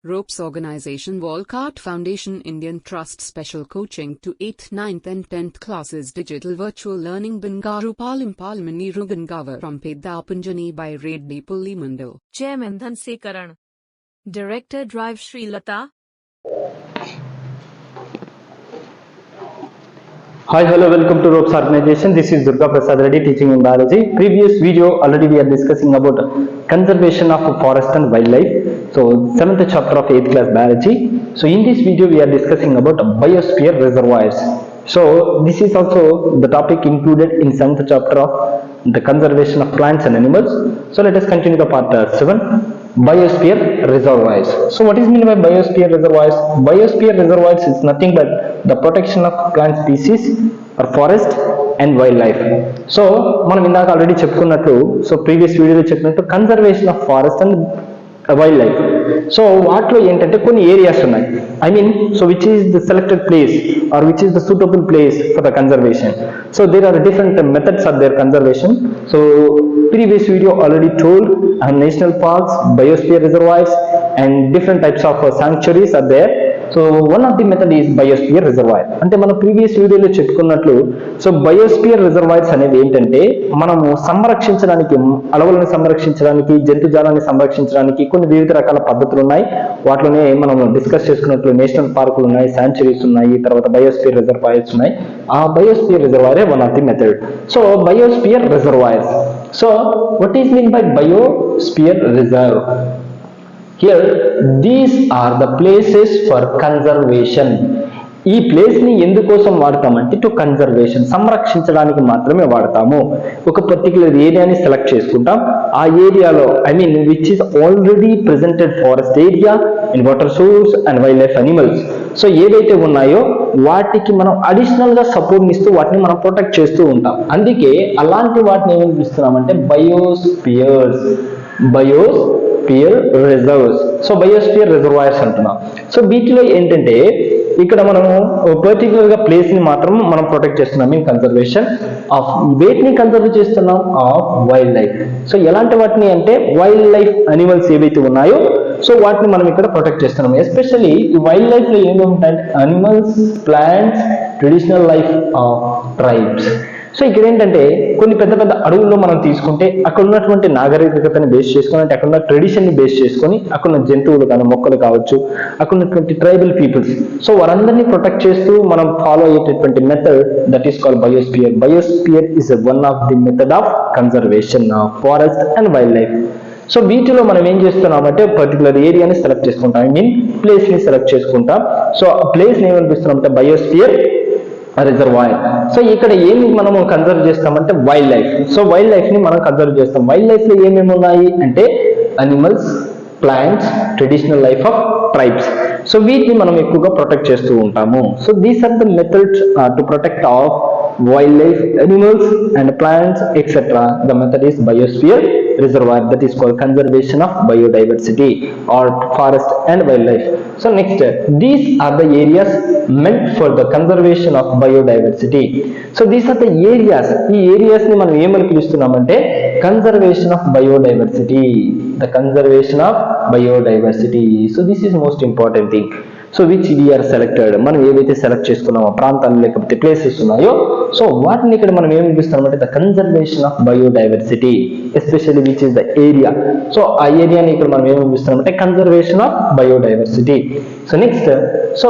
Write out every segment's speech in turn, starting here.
Ropes Organization Walcott Foundation Indian Trust Special Coaching to 8th, 9th and 10th classes Digital Virtual Learning Bangaru Palimani Rugangavar from Pedapunjani by Reddy Pulli Mandal. Chairman Dhanse Karan. Director Drive Sri Lata. Hi, hello, welcome to Ropes Organization. This is Durga Prasad Reddy teaching in biology. Previous video already we are discussing about conservation of forest and wildlife. So 7th chapter of 8th class biology. So in this video we are discussing about biosphere reservoirs. So this is also the topic included in 7th chapter of the conservation of plants and animals. So let us continue the part 7. Biosphere reservoirs. So what is meant by biosphere reservoirs? Biosphere reservoirs is nothing but the protection of plant species or forest and wildlife. So మనం ఇందాక already చెప్పుకున్నట్టు so previous వీడియోలో చెప్పినట్టు conservation of forest and wild life. So వాటిలో ఏంటంటే కొన్ని areas ఉన్నాయి. I mean so which is the selected place or which is the suitable place for the conservation. So there are different methods of their conservation. So previous video already told national parks, biosphere reservoirs and different types of sanctuaries are there. So one of the method is biosphere reservoir. అంటే మనం previous వీడియోలో చెప్పుకున్నట్లు so biosphere reservoirs అనేవి ఏంటంటే మనము సంరక్షించడానికి అడవులను సంరక్షించడానికి జంతుజాలాన్ని సంరక్షించడానికి కొన్ని వివిధ రకాల పద్ధతులు ఉన్నాయి. వాటిలోనే మనం డిస్కస్ చేసుకున్నట్లు నేషనల్ పార్కులు ఉన్నాయి, శాంచురీస్ ఉన్నాయి, తర్వాత బయోస్పియర్ రిజర్వాయర్స్ ఉన్నాయి. ఆ biosphere reservoir one of the method. So biosphere reservoirs. So what is meant by biosphere reserve? Here these are the places for conservation. ఈ ప్లేస్ ని ఎందుకోసం వాడతామంటే టు కన్జర్వేషన్, సంరక్షించడానికి మాత్రమే వాడతాము. ఒక పర్టికులర్ ఏరియాని సెలెక్ట్ చేసుకుంటాం. ఆ ఏరియాలో I mean which is already presented forest area and water source and wild life animals. So ఏవైతే ఉన్నాయో వాటికి మనం అడిషనల్ గా సపోర్ట్ ఇస్తూ వాటిని మనం ప్రొటెక్ట్ చేస్తూ ఉంటాం. అందుకే అలాంటి వాటిని ఏమని పిలుస్తున్నామంటే biospheres, biosphere reserves. So biosphere reservoirs అంటున్నాం. సో వీటిలో ఏంటంటే ఇక్కడ మనము పర్టికులర్ గా ప్లేస్ ని మాత్రం మనం ప్రొటెక్ట్ చేస్తున్నాం ఇన్ కన్జర్వేషన్ ఆఫ్. వేటిని కన్జర్వ్ చేస్తున్నాం? Of wild life. సో ఎలాంటి వాటిని అంటే వైల్డ్ లైఫ్ అనిమల్స్ ఏవైతే ఉన్నాయో సో వాటిని మనం ఇక్కడ ప్రొటెక్ట్ చేస్తున్నాం. ఎస్పెషల్లీ ఈ వైల్డ్ లైఫ్ లో ఏమి ఉంటాయంటే animals, plants, traditional life of tribes. So ఇక్కడ ఏంటంటే కొన్ని పెద్ద పెద్ద అడవుల్లో మనం తీసుకుంటే అక్కడ ఉన్నటువంటి నాగరికతని బేస్ చేసుకొని, అంటే అక్కడ ఉన్న ట్రెడిషన్ ని బేస్ చేసుకొని అక్కడ ఉన్న జంతువులు కానీ మొక్కలు కావచ్చు, అక్కడ ఉన్నటువంటి ట్రైబల్ పీపుల్స్, సో వారందరినీ ప్రొటెక్ట్ చేస్తూ మనం ఫాలో అయ్యేటటువంటి method that is called biosphere. Biosphere is one of the method of conservation of forest and wild life. So వీటిలో మనం ఏం చేస్తున్నామంటే పర్టికులర్ ఏరియాని సెలెక్ట్ చేసుకుంటాం, ఐ మీన్ ప్లేస్ ని సెలెక్ట్ చేసుకుంటాం. సో ప్లేస్ ని ఏమనిపిస్తున్నామంటే బయోస్పియర్ రిజర్వాయర్. సో ఇక్కడ ఏమి మనము కన్జర్వ్ చేస్తామంటే wild life. So wild life ని మనం కన్జర్వ్ చేస్తాం. వైల్డ్ లైఫ్ లో ఏమేమి ఉన్నాయి అంటే animals, plants, traditional life of tribes. So వీటిని మనం ఎక్కువగా ప్రొటెక్ట్ చేస్తూ ఉంటాము. So these are the methods to protect of wild life, animals and plants etcetera. The method is biosphere reservoir, that is called conservation of biodiversity or forest and wildlife. So next, these are the areas meant for the conservation of biodiversity. So these are the areas. ఈ areas ని మనం ఏమని పిలుస్తున్నామంటే conservation of biodiversity, the conservation of biodiversity. So this is most important thing. So which we are selected, మనం ఏవైతే select చేసుకున్నామో ప్రాంతాలు లేకపోతే places ఉన్నాయో సో వాటిని ఇక్కడ మనం ఏమి పిలుస్తామంటే the conservation of biodiversity, especially which is the area. So ఆ ఏరియాని ఇక్కడ మనం ఏమి పిలుస్తామంటే conservation of biodiversity. So next, so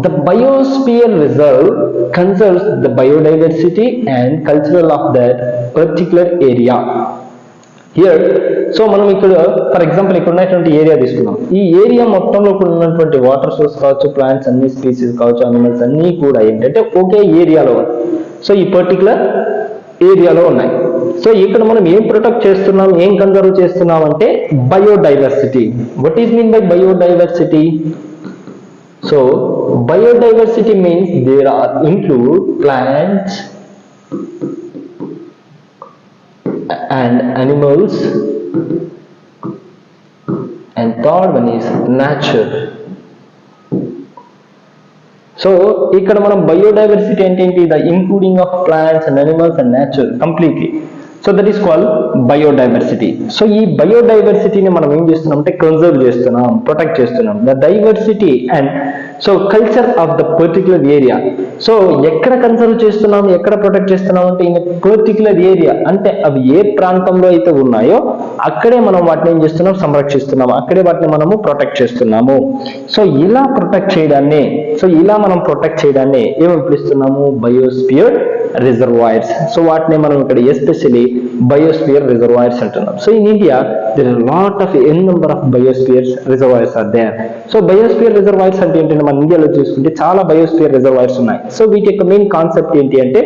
the biosphere reserve conserves the biodiversity and cultural of that particular area. Here so మనం ఇక్కడ ఫర్ ఎగ్జాంపుల్ ఇక్కడ ఉన్నటువంటి ఏరియా తీసుకున్నాం. ఈ ఏరియా మొత్తంలో కూడా ఉన్నటువంటి వాటర్ సోర్స్ కావచ్చు, ప్లాంట్స్ అన్ని స్పీసీస్ కావచ్చు, అనిమల్స్ అన్ని కూడా ఏంటంటే ఒకే ఏరియాలో ఉన్నాయి. సో ఈ పర్టికులర్ ఏరియాలో ఉన్నాయి. సో ఇక్కడ మనం ఏం ప్రొటెక్ట్ చేస్తున్నాం, ఏం కన్జర్వ్ చేస్తున్నాం అంటే biodiversity. What is mean by biodiversity? So biodiversity means there are include plants and animals, and third one is nature. So ఇక్కడ మనం బయోడైవర్సిటీ అంటే ఏంటి? The including of plants and animals and nature completely. So that is called biodiversity. So ఈ బయోడైవర్సిటీని మనం ఏం చేస్తున్నాం అంటే కన్జర్వ్ చేస్తున్నాం, ప్రొటెక్ట్ చేస్తున్నాం. The diversity and so culture of the particular area. So ఎక్కడ కన్సర్వ్ చేస్తున్నాం, ఎక్కడ ప్రొటెక్ట్ చేస్తున్నాం అంటే ఇన్ పర్టికులర్ ఏరియా, అంటే అవి ఏ ప్రాంతంలో అయితే ఉన్నాయో అక్కడే మనం వాటిని ఏం చేస్తున్నాం, సంరక్షిస్తున్నాము, అక్కడే వాటిని మనము ప్రొటెక్ట్ చేస్తున్నాము. సో ఇలా ప్రొటెక్ట్ చేయడాన్ని, మనం ప్రొటెక్ట్ చేయడాన్ని ఏమని పిలుస్తున్నాము, బయోస్పియర్ రిజర్వాయర్స్. సో వాటిని మనం ఇక్కడ ఎస్పెషల్లీ బయోస్పియర్ రిజర్వాయర్స్ అంటున్నాం. So in India there are a lot of n number of biosphere reservoirs are there. So biosphere reservoirs అంటే ఏంటంటే మన ఇండియాలో చూసుకుంటే చాలా బయోస్పియర్ రిజర్వాయర్స్ ఉన్నాయి. సో వీటి యొక్క మెయిన్ కాన్సెప్ట్ ఏంటి అంటే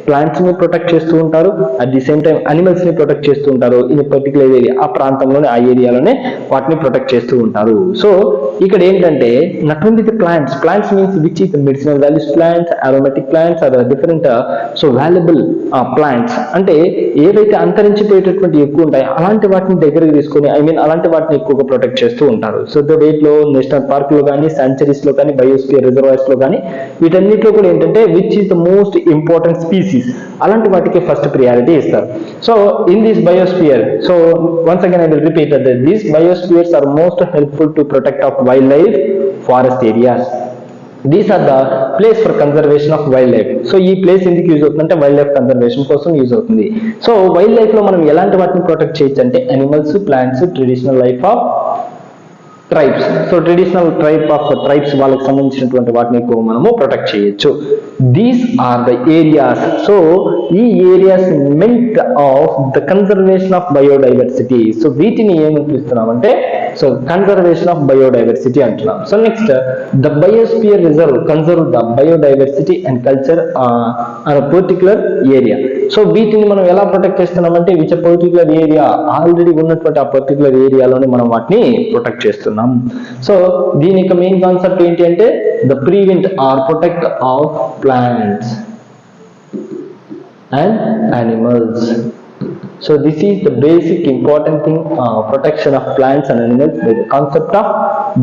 ప్లాంట్స్ ని ప్రొటెక్ట్ చేస్తూ ఉంటారు, at the same time animals ని ప్రొటెక్ట్ చేస్తూ ఉంటారు. ఇన్ పర్టికులర్ ఏరియా, ఆ ప్రాంతంలోనే ఆ ఏరియాలోనే వాటిని ప్రొటెక్ట్ చేస్తూ ఉంటారు. సో ఇక్కడ ఏంటంటే not only the plants means which is medicinal values plants, aromatic plants or different so valuable plants, అంటే ఏవైతే అంతరించిపోయేటటువంటి ఎక్కువ ఉంటాయి అలాంటి వాటిని దగ్గరికి తీసుకొని అలాంటి వాటిని ఎక్కువగా ప్రొటెక్ట్ చేస్తూ ఉంటారు. సో వీటిలో నేషనల్ పార్క్ లో కానీ, శాంచరీస్ లో కానీ, బయోస్పియర్ రిజర్వాయర్స్ లో కానీ వీటన్నిటిలో కూడా ఏంటంటే which is the most important species, అలాంటి వాటికి ఫస్ట్ ప్రియారిటీ ఇస్తారు. So in this biosphere, so once again I will repeat that these biospheres are most helpful to protect of wildlife, forest areas. These are the place for conservation of wildlife. So ఈ place ఎందుకు use అవుతుందంటే wildlife conservation కోసం use అవుతుంది. So wildlife లో మనం ఎలాంటి వాటిని protect చేయొచ్చు అంటే animals, plants, traditional life of tribes. So traditional tribes వాళ్ళకి సంబంధించినటువంటి వాటిని ఎక్కువ మనము ప్రొటెక్ట్ చేయొచ్చు. These are the areas. So ఈ areas meant of the conservation of biodiversity. So వీటిని ఏమని పిలుస్తున్నామంటే సో కన్జర్వేషన్ ఆఫ్ బయోడైవర్సిటీ అంటున్నాం. So next the biosphere reserve conserve the biodiversity and culture on particular area. So వీటిని మనం ఎలా protect చేస్తున్నామంటే which particular area, already ఉన్నటువంటి ఆ పర్టికులర్ ఏరియాలోనే మనం వాటిని ప్రొటెక్ట్ చేస్తున్నాం. సో దీని యొక్క మెయిన్ కాన్సెప్ట్ ఏంటి అంటే the prevent or protect of plants and animals. So this is the basic important thing, protection of plants and animals by the concept of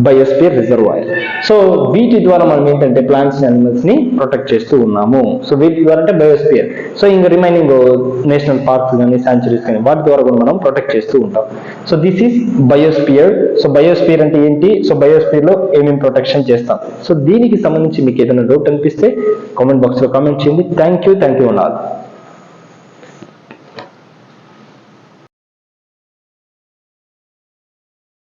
biosphere reservoir. So వీటి ద్వారా మనం ఏంటంటే plants and animals ని protect చేస్తూ ఉన్నాము. So వీటి ద్వారా అంటే బయోస్పియర్. సో ఇంకా రిమైనింగ్ నేషనల్ పార్క్స్ కానీ, శాంచురీస్ కానీ వాటి ద్వారా కూడా మనం ప్రొటెక్ట్ చేస్తూ ఉంటాం. So this is biosphere. So biosphere అంటే ఏంటి, సో బయోస్పియర్ లో ఏమేమి ప్రొటెక్షన్ చేస్తాం. సో దీనికి సంబంధించి మీకు ఏదైనా డౌట్ అనిపిస్తే కామెంట్ బాక్స్ లో కామెంట్ చేయండి. Thank you and all.